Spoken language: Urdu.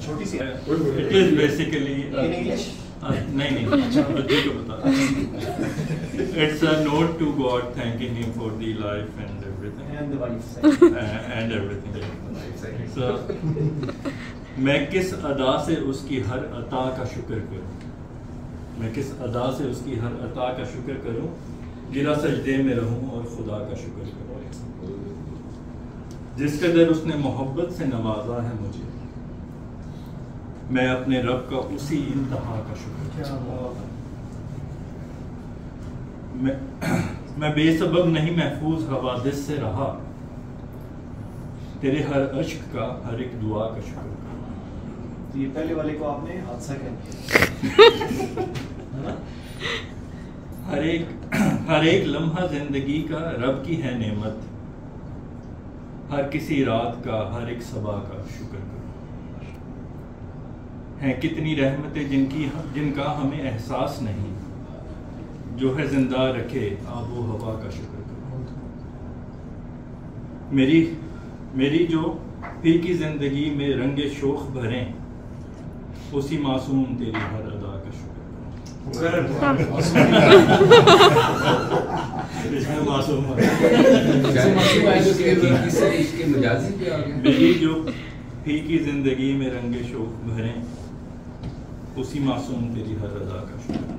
چھوٹی سی اٹ از بیسیکلی نہیں کو بتا it's a note to God thanking him for the life and everything so میں کس ادا سے اس کی ہر عطا کا شکر کروں، میں کس ادا سے اس کی ہر عطا کا شکر کروں، گرا سجدے میں رہوں اور خدا کا شکر کروں، جس قدر اس نے محبت سے نوازا ہے مجھے، میں اپنے رب کا اسی انتہا کا شکر کروں، میں بے سبب نہیں محفوظ حوادث سے رہا، تیرے ہر اشک کا ہر ایک دعا کا شکر کروں۔ یہ پہلے والے کو آپ نے حادثہ کہہ دیا۔ ہر ایک لمحہ زندگی کا رب کی ہے نعمت، ہر کسی رات کا ہر ایک صبح کا شکر کرو، ہیں کتنی رحمتیں جن کا ہمیں احساس نہیں، جو ہے زندہ رکھے آب و ہوا کا شکر کرو، میری جو پھر کی زندگی میں رنگ شوق بھریں، اسی معصوم تیری ہر ادا کا شکر میری جو پھی کی زندگی میں رنگ شوق بھریں، اسی معصوم تیری ہر ادا کا شکر